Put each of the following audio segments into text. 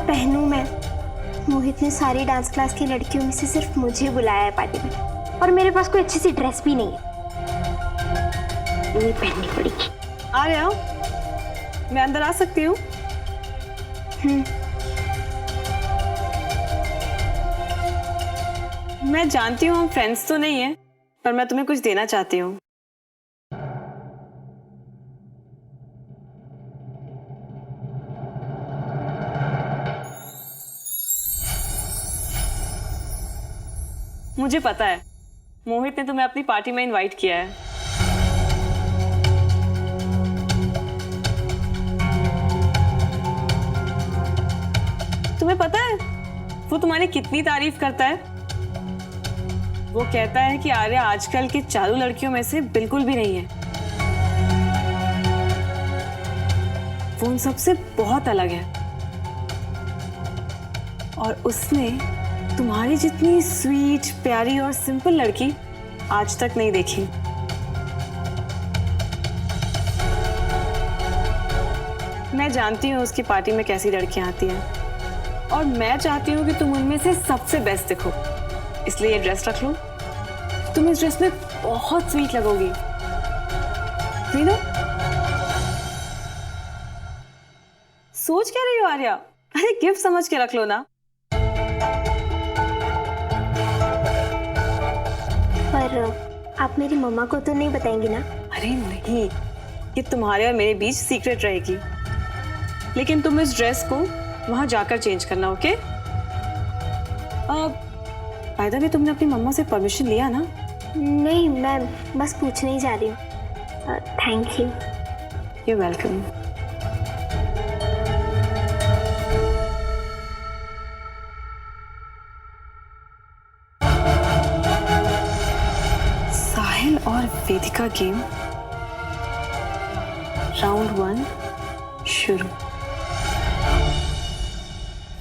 पहनूं मैं? मोहित ने सारी डांस क्लास की लड़कियों में से सिर्फ मुझे बुलाया है पार्टी में, और मेरे पास कोई अच्छी सी ड्रेस भी नहीं है। ये पहननी पड़ेगी। आर्या, मैं अंदर आ सकती हूँ? मैं जानती हूँ हम फ्रेंड्स तो नहीं है, पर मैं तुम्हें कुछ देना चाहती हूँ। मुझे पता है मोहित ने तुम्हें अपनी पार्टी में इनवाइट किया है। तुम्हें पता है वो तुम्हारी कितनी तारीफ करता है? वो कहता है कि आर्या आजकल की चालू लड़कियों में से बिल्कुल भी नहीं है। वो उन सबसे बहुत अलग है, और उसने तुम्हारी जितनी स्वीट, प्यारी और सिंपल लड़की आज तक नहीं देखी। मैं जानती हूँ उसकी पार्टी में कैसी लड़कियां आती हैं, और मैं चाहती हूँ कि तुम उनमें से सबसे बेस्ट दिखो। इसलिए ये ड्रेस रख लो, तुम इस ड्रेस में बहुत स्वीट लगोगी। मीनू, सोच क्या रही हो आर्या? अरे गिफ्ट समझ के रख लो ना। पर आप मेरी मम्मा को तो नहीं बताएंगी ना? अरे नहीं, ये तुम्हारे और मेरे बीच सीक्रेट रहेगी। लेकिन तुम इस ड्रेस को वहां जाकर चेंज करना, ओके? बाय द वे, तुमने अपनी मम्मा से परमिशन लिया ना? नहीं, मैं बस पूछने ही जा रही हूँ। Thank you. You welcome. Sahil और वेदिका गेम राउंड 1 शुरू।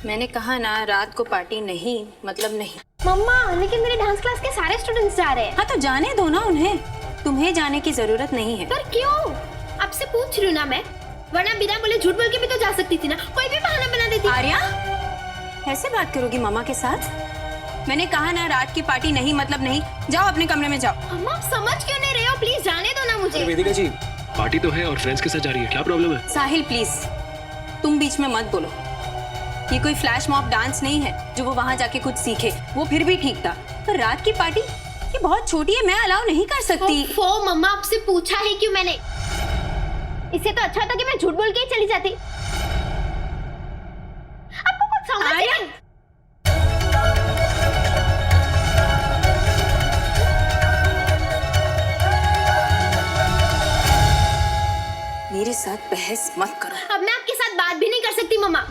मैंने कहा ना, रात को पार्टी नहीं मतलब नहीं। मम्मा, लेकिन मेरे डांस क्लास के सारे स्टूडेंट्स जा रहे हैं। हाँ तो जाने दो ना उन्हें, तुम्हें जाने की जरूरत नहीं है। पर क्यों? आपसे पूछ रही हूँ ना मैं, वरना बिना बोले झूठ बोल के भी तो जा सकती थी ना, कोई भी बहाना बना देती। आर्या, ऐसे बात करोगी मामा के साथ? मैंने कहा ना, रात की पार्टी नहीं मतलब नहीं। जाओ अपने कमरे में जाओ। मम्मा, आप समझ क्यों नहीं रहे हो? प्लीज जाने दो ना मुझे। वेदिका जी, पार्टी तो है और फ्रेंड्स के साथ जा रही है, क्या प्रॉब्लम है? साहिल प्लीज, तुम बीच में मत बोलो। ये कोई फ्लैश मॉब डांस नहीं है जो वो वहां जाके कुछ सीखे, वो फिर भी ठीक था। पर रात की पार्टी ये बहुत छोटी है, मैं अलाउ नहीं कर सकती। मम्मा, आपसे पूछा है क्यों मैंने? इससे तो अच्छा था कि मैं झूठ बोल के ही चली जाती। आपको कुछ समझ नहीं। मेरे साथ बहस मत करो। अब मैं आपके साथ बात भी नहीं कर सकती मम्मा।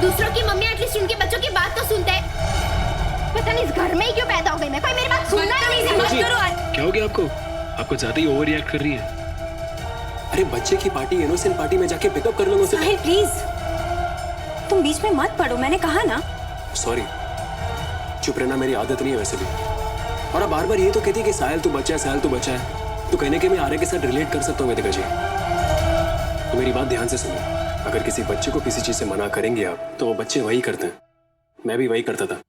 दूसरों की मम्मी एटलीस्ट उनके बच्चों की बात तो सुनते हैं। पता नहीं इस घर में ही क्यों पैदा हो गई मैं, कोई मेरी बात सुनना ही नहीं। मत करो। क्या हो गया आपको? आपको ज्यादा ही ओवर रिएक्ट कर रही है। अरे बच्चे की पार्टी, इनोसेंट पार्टी में जाके पिकअप कर लो उसे। साहिल प्लीज, तुम बीच में मत पड़ो, मैंने कहा ना। सॉरी, चुप रहना मेरी आदत नहीं है वैसे भी। और आप बार बार ये तो कहती है कि साहिल तू बच्चा है, साहिल तू बच्चा है। तो कहने के मैं आर्य के साथ रिलेट कर सकता हूँ वेदिका जी। तो मेरी बात ध्यान से सुनो, अगर किसी बच्चे को किसी चीज से मना करेंगे आप, तो वो बच्चे वही करते हैं। मैं भी वही करता था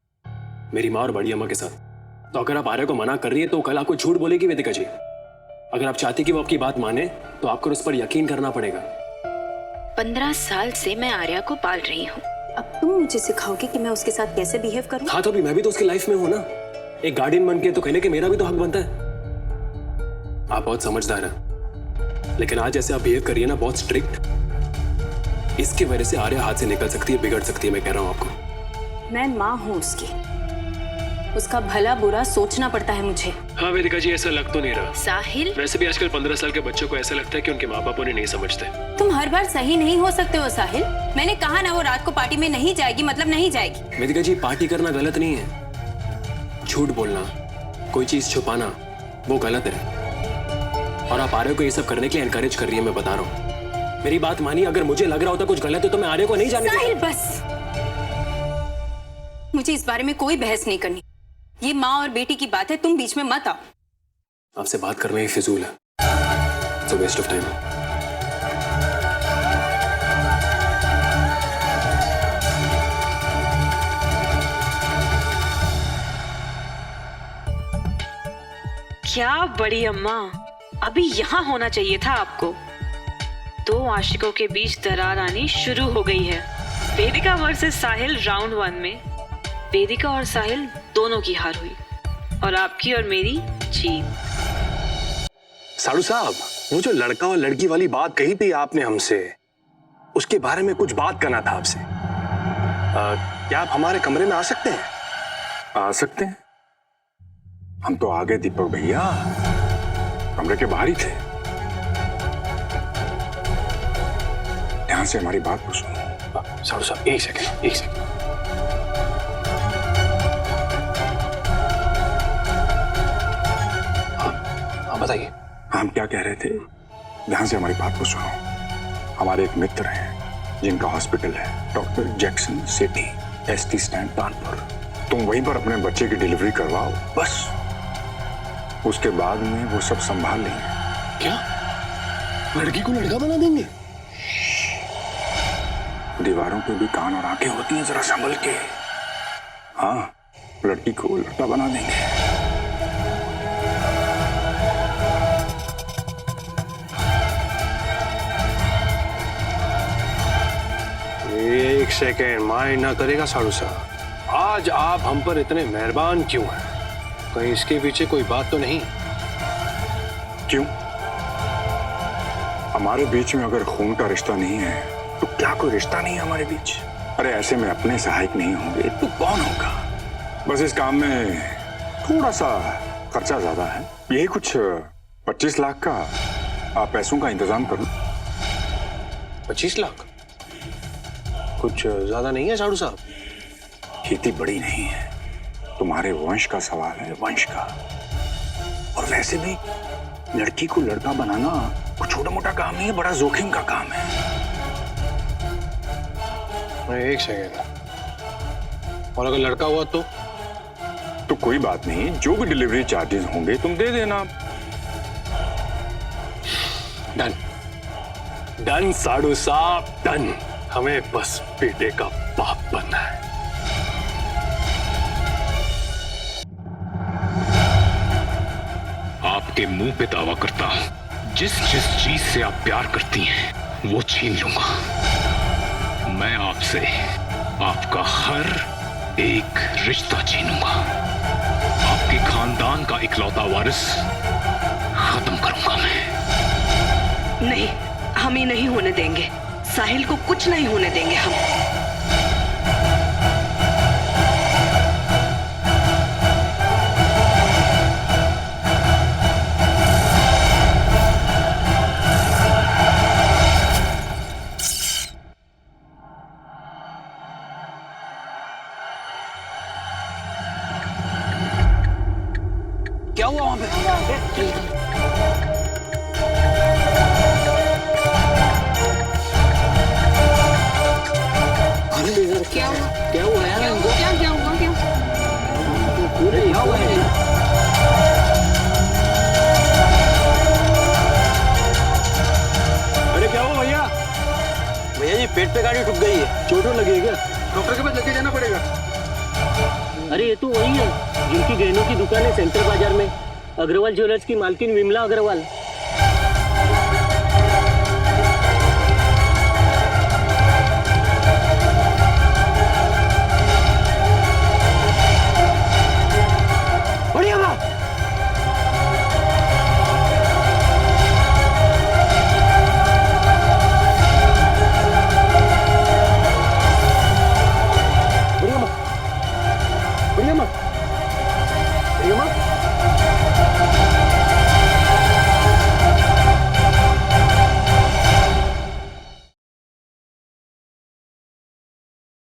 मेरी माँ और बड़ी अम्मा के साथ। तो अगर आप आर्य को मना कर रही है तो कल आपको झूठ बोलेगी वेदिका जी। अगर आप चाहती कि वो आपकी बात माने तो आपको उस पर यकीन करना पड़ेगा। 15 साल से मैं आर्या को पाल रही हूँ, अब तुम मुझे सिखाओगे कि मैं उसके साथ कैसे बिहेव करूँ? हाँ तो अभी मैं भी तो उसकी लाइफ में हूँ ना, एक गार्डियन बन के। तो कहने के मेरा भी तो हक बनता है। आप बहुत समझदार हैं, लेकिन आज ऐसे आप बिहेव करिए ना, बहुत स्ट्रिक्ट, इसकी वजह से आर्या हाथ से निकल सकती है, बिगड़ सकती है। मैं कह रहा हूँ आपको। मैं माँ हूँ उसकी, उसका भला बुरा सोचना पड़ता है मुझे। हाँ वेदिका जी, ऐसा लग तो नहीं रहा। साहिल, वैसे भी आजकल 15 साल के बच्चों को ऐसा लगता है कि उनके माँ बाप उन्हें नहीं समझते। तुम हर बार सही नहीं हो सकते हो साहिल। मैंने कहा ना, वो रात को पार्टी में नहीं जाएगी मतलब नहीं जाएगी। वेदिका जी, पार्टी करना गलत नहीं है, झूठ बोलना, कोई चीज छुपाना वो गलत है। और आप आर्य को ये सब करने के लिए एनकरेज कर रही है, मैं बता रहा हूँ। मेरी बात मानिए, अगर मुझे लग रहा होता कुछ गलत है तो मैं आर्य को नहीं जाने साहिल बस, मुझे इस बारे में कोई बहस नहीं करनी। ये माँ और बेटी की बात है, तुम बीच में मत आओ। आपसे बात करना ही फिजूल है, it's a waste of time. क्या बड़ी अम्मा, अभी यहाँ होना चाहिए था आपको। दो आशिकों के बीच दरार आनी शुरू हो गई है। वेदिका वर्सेस साहिल राउंड 1 में वेदिका और साहिल दोनों की हार हुई और आपकी और मेरी जीत। साड़ू साहब, वो जो लड़का और लड़की वाली बात कही थी आपने हमसे, उसके बारे में कुछ बात करना था आपसे। क्या आप हमारे कमरे में आ सकते हैं? आ सकते हैं। हम तो आ गए दीपक भैया, कमरे के बाहर ही थे। ध्यान से हमारी बात को सुनो। साड़ू साहब, एक सेकंड। हाँ बताइए। हम क्या कह रहे थे, ध्यान से हमारी बात को सुनो। हमारे एक मित्र हैं जिनका हॉस्पिटल है, डॉक्टर जैक्सन सेठी, एसटी स्टैंड कानपुर। तुम वहीं पर अपने बच्चे की डिलीवरी करवाओ, बस उसके बाद में वो सब संभाल लेंगे। क्या लड़की को लड़का बना देंगे? दीवारों पे भी कान और आंखें होती हैं, जरा संभल के। हाँ, लड़की को लड़का बना देंगे। एक सेकेंड, माइंड ना करेगा साड़ू साहब। आज आप हम पर इतने मेहरबान क्यों हैं? कहीं इसके पीछे कोई बात तो नहीं? क्यों? हमारे बीच में अगर खून का रिश्ता नहीं है तो क्या कोई रिश्ता नहीं है हमारे बीच? अरे ऐसे में अपने सहायक नहीं होंगे तो कौन होगा? बस इस काम में थोड़ा सा खर्चा ज्यादा है, यही कुछ 25 लाख का आप पैसों का इंतजाम कर लो। 25 लाख कुछ ज्यादा नहीं है साड़ू साहब? खेती बड़ी नहीं है, तुम्हारे वंश का सवाल है, वंश का। और वैसे भी लड़की को लड़का बनाना कोई छोटा मोटा काम नहीं है, बड़ा जोखिम का काम है। एक सेकेंड, और अगर लड़का हुआ तो कोई बात नहीं, जो भी डिलीवरी चार्जेस होंगे तुम दे देना। डन डन साड़ू साहब, डन। हमें बस बेटे का बाप बनना है। आपके मुंह पे दावा करता हूं, जिस जिस चीज से आप प्यार करती हैं वो छीन लूंगा। मैं आपसे आपका हर एक रिश्ता छीनूंगा। आपके खानदान का इकलौता वारिस खत्म करूंगा मैं। नहीं, हम ही नहीं होने देंगे। साहिल को कुछ नहीं होने देंगे हम। क्या हुआ वहां पे? क्या हुआ यार? क्या हुआ? अरे क्या हुआ भैया? भैया जी, पेट पे गाड़ी ठुक गई है। चोट लगी है क्या? डॉक्टर के पास लेके जाना पड़ेगा। अरे ये तो वही है जिनकी गहनों की दुकान है सेंट्रल बाजार में, अग्रवाल ज्वेलर्स की मालकिन विमला अग्रवाल।